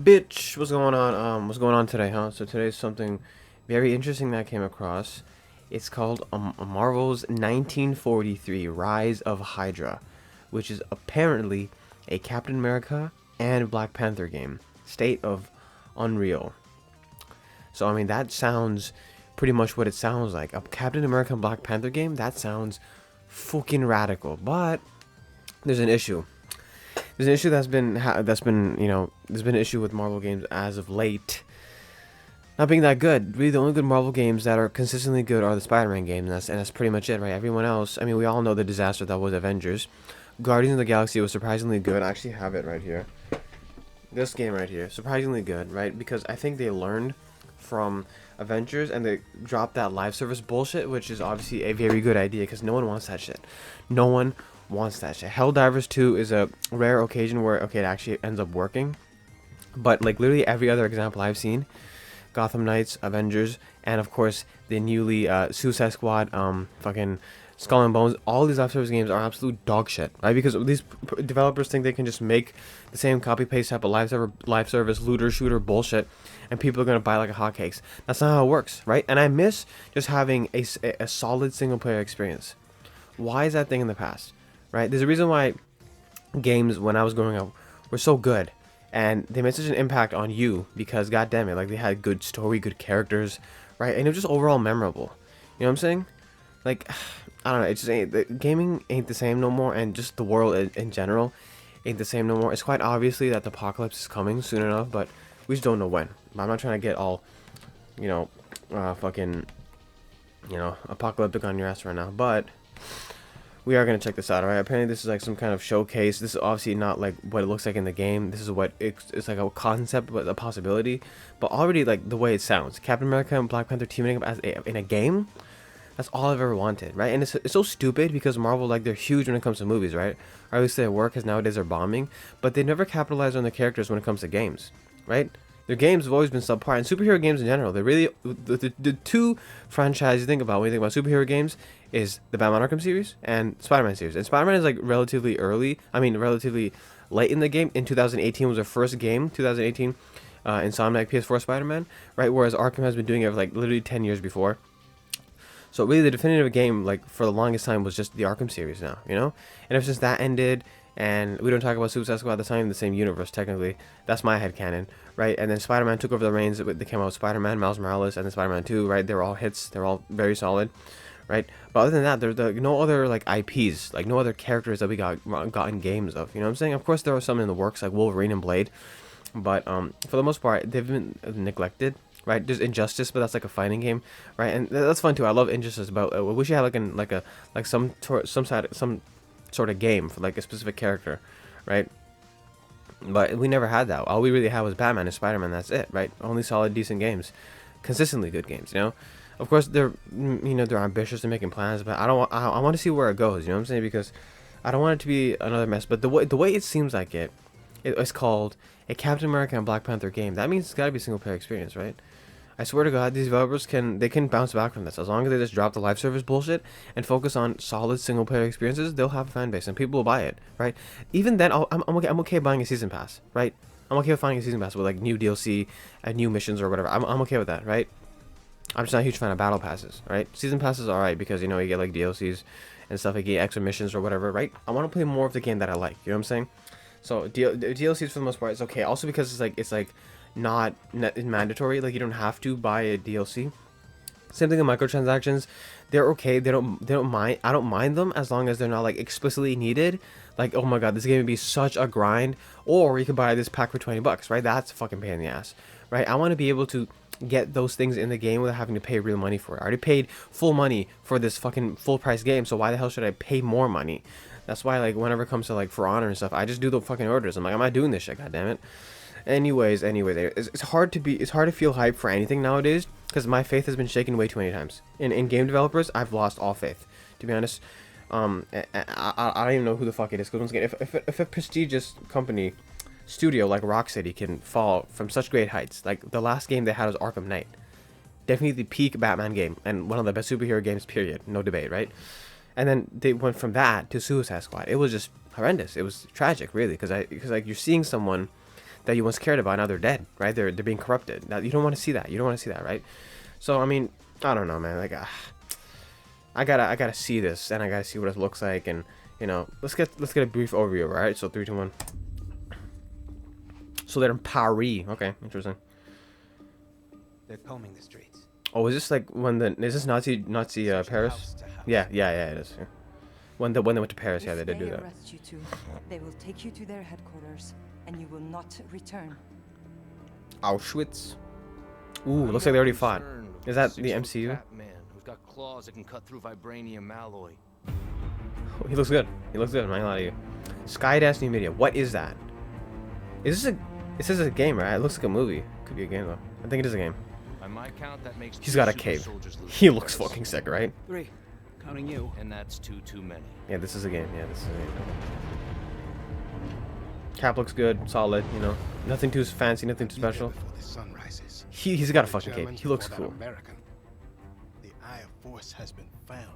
Bitch, what's going on? What's going on today, huh? So today's something very interesting that I came across. It's called Marvel's 1943 Rise of Hydra, which is apparently a Captain America and Black Panther game. State of Unreal. So I mean that sounds pretty much what it sounds like. A Captain America and Black Panther game? That sounds fucking radical. But there's an issue. There's an issue there's been an issue with Marvel games as of late not being that good. Really, the only good Marvel games that are consistently good are the Spider-Man games, and that's pretty much it, right? Everyone else, I mean, we all know the disaster that was Avengers. Guardians of the Galaxy was surprisingly good. I actually have it right here. This game right here, surprisingly good, right? Because I think they learned from Avengers and they dropped that live service bullshit, which is obviously a very good idea because no one wants that shit. No one wants that shit. Helldivers 2 is a rare occasion where, okay, it actually ends up working. But, like, literally every other example I've seen, Gotham Knights, Avengers, and of course the newly Suicide Squad, fucking Skull and Bones. All these live service games are absolute dog shit, right? Because these developers think they can just make the same copy paste type of live service looter shooter bullshit, and people are gonna buy like a hotcakes. That's not how it works, right? And I miss just having a solid single player experience. Why is that thing in the past, right? There's a reason why games when I was growing up were so good and they made such an impact on you because god damn it, like they had good story, good characters, right? And it was just overall memorable. You know what I'm saying? Like I don't know, it just ain't, the gaming ain't the same no more, and just the world in general ain't the same no more. It's quite obviously that the apocalypse is coming soon enough, but we just don't know when. I'm not trying to get all, you know, fucking, you know, apocalyptic on your ass right now, but we are going to check this out. Alright, apparently this is like some kind of showcase. This is obviously not like what it looks like in the game. This is what it's like, a concept, but a possibility. But already, like, the way it sounds, Captain America and Black Panther teaming up in a game, that's all I've ever wanted, right? And it's so stupid because Marvel, like, they're huge when it comes to movies, right? Or at least they work, because nowadays they're bombing, but they never capitalize on their characters when it comes to games, right? Their games have always been subpar, and superhero games in general, they're really the two franchises you think about when you think about superhero games is the Batman Arkham series and Spider-Man series. And Spider-Man is like relatively early, I mean relatively late in the game. In 2018 was their first game, 2018, Insomniac PS4 Spider-Man, right? Whereas Arkham has been doing it for like literally 10 years before. So really the definitive game, like, for the longest time was just the Arkham series now, you know? And ever since that ended, and we don't talk about Suicide Squad at the time in the same universe, technically. That's my headcanon, right? And then Spider-Man took over the reins. They came out with Spider-Man, Miles Morales, and then Spider-Man 2, right? They were all hits. They're all very solid, right? But other than that, there's no other, like, IPs, like, no other characters that we gotten games of, you know what I'm saying? Of course, there are some in the works, like Wolverine and Blade, but for the most part, they've been neglected, right? There's Injustice, but that's like a fighting game, right? And that's fun too. I love Injustice, but I wish you had some sort of game for like a specific character, right? But we never had that. All we really had was Batman and Spider-Man. That's it, right? Only solid, decent games, consistently good games. You know, of course they're ambitious and making plans, but I want to see where it goes. You know what I'm saying? Because I don't want it to be another mess. But the way it seems like it's called a Captain America and Black Panther game. That means it's got to be a single player experience, right? I swear to God, these developers can bounce back from this as long as they just drop the live service bullshit and focus on solid single player experiences. They'll have a fan base and people will buy it, right? Even then, I'm okay buying a season pass, right? I'm okay with finding a season pass with like new DLC and new missions or whatever. I'm okay with that, right? I'm just not a huge fan of battle passes, right? Season passes are alright because, you know, you get like DLCs and stuff, you get extra missions or whatever, right? I want to play more of the game that I like. You know what I'm saying? So DLCs for the most part is okay. Also because it's like not mandatory. Like, you don't have to buy a DLC. Same thing with microtransactions. They're okay. They don't mind. I don't mind them as long as they're not like explicitly needed. Like, oh my god, this game would be such a grind. Or you could buy this pack for $20, right? That's a fucking pain in the ass, right? I want to be able to get those things in the game without having to pay real money for it. I already paid full money for this fucking full price game, so why the hell should I pay more money? That's why, like, whenever it comes to like For Honor and stuff, I just do the fucking orders. I'm like, I'm not doing this shit, god damn it. Anyways, it's hard to feel hype for anything nowadays because my faith has been shaken way too many times. In game developers, I've lost all faith, to be honest. I don't even know who the fuck it is, because once again, if a prestigious company studio like Rocksteady can fall from such great heights, like the last game they had was Arkham Knight, definitely the peak Batman game and one of the best superhero games, period, no debate, right? And then they went from that to Suicide Squad. It was just horrendous. It was tragic, really, because like, you're seeing someone that you once cared about. Now they're dead, right? They're being corrupted. Now you don't want to see that. You don't want to see that, right? So I mean, I don't know, man. Like, I gotta see this, and I gotta see what it looks like, and you know, let's get a brief overview, right? So 3, 2, 1. So they're in Paris. Okay, interesting. They're combing the streets. Oh, is this like when is this Nazi Paris? Yeah, it is. Yeah. When they went to Paris, yeah, they did do that. Arrest you two, they will take you to their headquarters, and you will not return. Auschwitz. Ooh, looks like they already fought. Is that the MCU? Man who's got claws that can cut through vibranium alloy. Oh, he looks good. He looks good. I'm not gonna lie to you. Skydash New Media. What is that? Is this a? It says it's a game, right? It looks like a movie. Could be a game though. I think it is a game. By my count, that makes He's got a cape. He looks fucking sick, right? 3, counting you. And that's too many. Yeah, this is a game. Yeah, this is a game. Cap looks good, solid. You know, nothing too fancy, nothing too special. He's got a fucking cape. He looks cool. The Eye of Force has been found.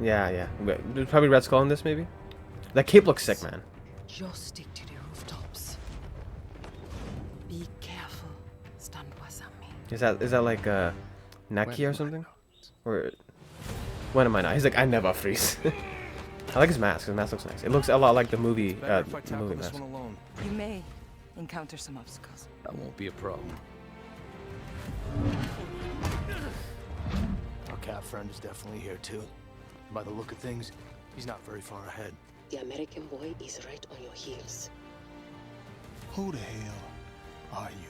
Yeah. There's probably Red Skull in this, maybe. That cape looks sick, man. Just stick to the rooftops. Be careful. Stand me. Is that like Naki or something? Or when am I not? He's like, I never freeze. I like his mask. His mask looks nice. It looks a lot like the movie mask. You may encounter some obstacles. That won't be a problem. Our cat friend is definitely here too. By the look of things, he's not very far ahead. The American boy is right on your heels. Who the hell are you?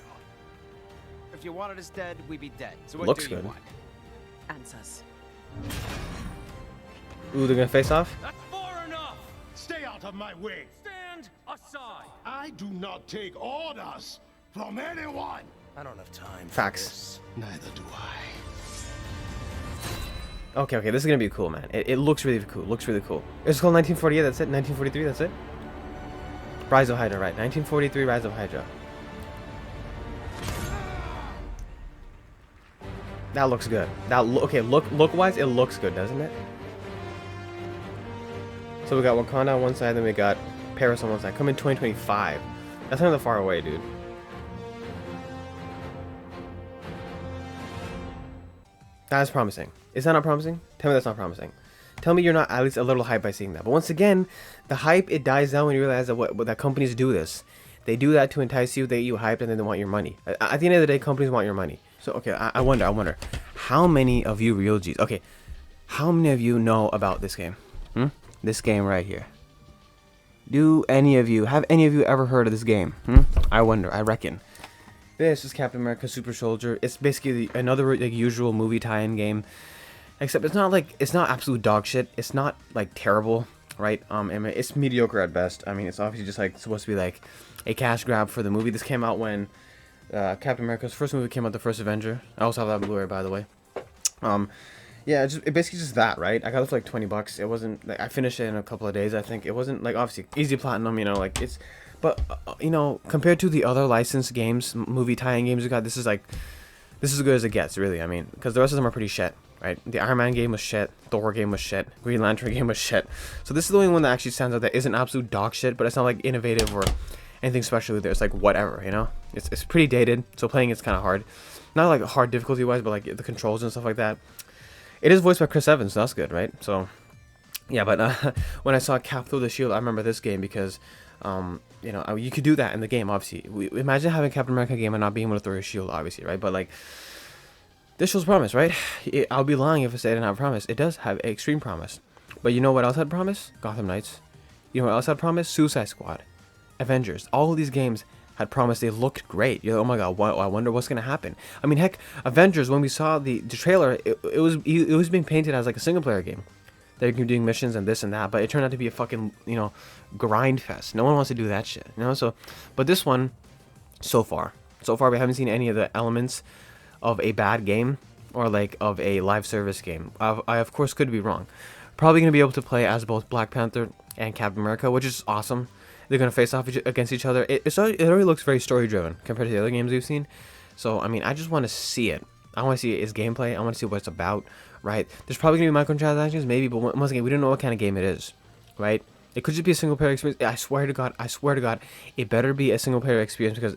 If you wanted us dead, we'd be dead. So what Looks do you good. want? Answers. Ooh, they're gonna face off? That's far enough! Stay out of my way! Stand aside! I do not take orders from anyone! I don't have time for Facts. this. Neither do I. Okay, this is gonna be cool, man. It looks really cool. Looks really cool. It's called 1948. That's it. 1943. That's it. Rise of Hydra, right? 1943. Rise of Hydra. That looks good. Look wise, it looks good, doesn't it? So we got Wakanda on one side, then we got Paris on one side. Coming 2025. That's not that far away, dude. That's promising. Is that not promising? Tell me that's not promising. Tell me you're not at least a little hyped by seeing that. But once again, the hype, it dies down when you realize that that companies do this. They do that to entice you, they get you hyped, and then they want your money. At the end of the day, companies want your money. So, okay, I wonder, how many of you real G's, okay, how many of you know about this game? This game right here. Have any of you ever heard of this game? I wonder, I reckon. This is Captain America Super Soldier. It's basically another like usual movie tie-in game, except it's not absolute dog shit. It's not like terrible, right? It's mediocre at best. I mean, it's obviously just like supposed to be like a cash grab for the movie. This came out when Captain America's first movie came out, the first Avenger. I also have that Blu-ray, by the way. Yeah, it basically just that, right? I got it for like $20. It wasn't like I finished it in a couple of days. I think it wasn't like obviously easy platinum, you know, like it's. But, you know, compared to the other licensed games, movie tie-in games we got, this is as good as it gets, really. I mean, because the rest of them are pretty shit, right? The Iron Man game was shit. Thor game was shit. Green Lantern game was shit. So this is the only one that actually stands out that isn't absolute dog shit, but it's not, like, innovative or anything special either. It's, like, whatever, you know? It's pretty dated, so playing it's kind of hard. Not, like, hard difficulty-wise, but, like, the controls and stuff like that. It is voiced by Chris Evans, so that's good, right? So, yeah, but when I saw Cap throw the shield, I remember this game because... you know, you could do that in the game, obviously. Imagine having a Captain America game and not being able to throw your shield, obviously, right? But, like, this shows promise, right? I'll be lying if I say it didn't have promise. It does have extreme promise. But you know what else had promise? Gotham Knights. You know what else had promise? Suicide Squad. Avengers. All of these games had promise. They looked great. You're like, oh my god, I wonder what's going to happen. I mean, heck, Avengers, when we saw the trailer, it was being painted as, like, a single-player game. They're doing missions and this and that, but it turned out to be a fucking, you know, grind fest. No one wants to do that shit, you know? So, but this one, so far we haven't seen any of the elements of a bad game or like of a live service game. I of course could be wrong. Probably gonna be able to play as both Black Panther and Captain America, which is awesome. They're gonna face off against each other. It already looks very story driven compared to the other games we've seen. So I mean, I just want to see it. I want to see its gameplay. I want to see what it's about. Right? There's probably gonna be microtransactions, maybe, but once again, we don't know what kind of game it is, right? It could just be a single player experience. I swear to God, it better be a single player experience because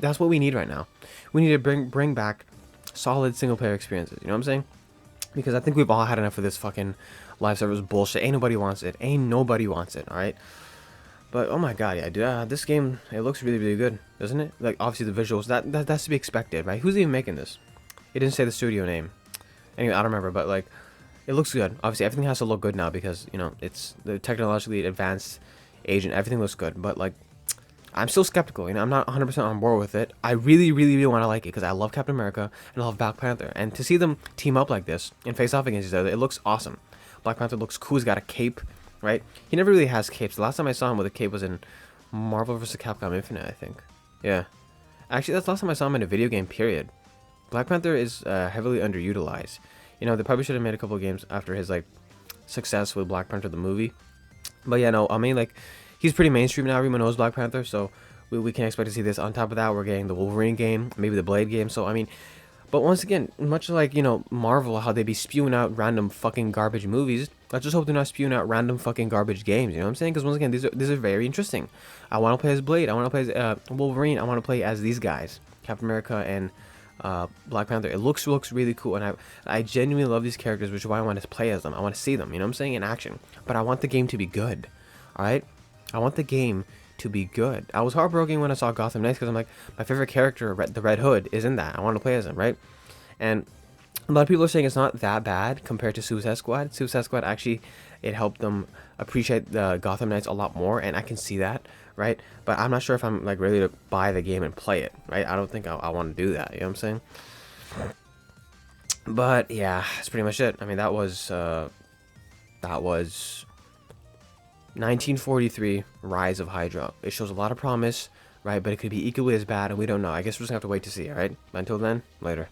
that's what we need right now. We need to bring back solid single player experiences. You know what I'm saying? Because I think we've all had enough of this fucking live service bullshit. Ain't nobody wants it. Ain't nobody wants it. All right. But oh my God, yeah, dude, this game, it looks really, really good, doesn't it? Like obviously the visuals, that's to be expected, right? Who's even making this? It didn't say the studio name. Anyway, I don't remember, but like, it looks good. Obviously, everything has to look good now because you know it's the technologically advanced age and everything looks good. But like, I'm still skeptical. You know, I'm not 100% on board with it. I really, really, really want to like it because I love Captain America and I love Black Panther, and to see them team up like this and face off against each other, it looks awesome. Black Panther looks cool. He's got a cape. Right? He never really has capes. The last time I saw him with a cape was in Marvel vs. Capcom Infinite, I think. Yeah. Actually, that's the last time I saw him in a video game, period. Black Panther is heavily underutilized. You know, they probably should have made a couple of games after his, like, success with Black Panther the movie. But yeah, no, I mean, like, he's pretty mainstream now. Everyone knows Black Panther, so we can expect to see this. On top of that, we're getting the Wolverine game, maybe the Blade game. So, I mean, but once again, much like, you know, Marvel, how they be spewing out random fucking garbage movies, let's just hope they're not spewing out random fucking garbage games, you know what I'm saying? Because once again, these are very interesting. I want to play as Blade, I want to play as Wolverine, I want to play as these guys, Captain America and Black Panther. It looks really cool, and I genuinely love these characters, which is why I want to play as them. I want to see them, you know what I'm saying, in action. But I want the game to be good, alright? I want the game to be good. I was heartbroken when I saw Gotham Knights because I'm like, my favorite character, the Red Hood, is in that. I want to play as him, right? And a lot of people are saying it's not that bad compared to Suicide Squad. Suicide Squad actually, it helped them appreciate the Gotham Knights a lot more, and I can see that, right? But I'm not sure if I'm like ready to buy the game and play it, right? I don't think I want to do that, you know what I'm saying? But yeah, that's pretty much it. I mean, that was 1943 Rise of Hydra. It shows a lot of promise, right? But it could be equally as bad, and we don't know. I guess we're just gonna have to wait to see, alright? Until then, later.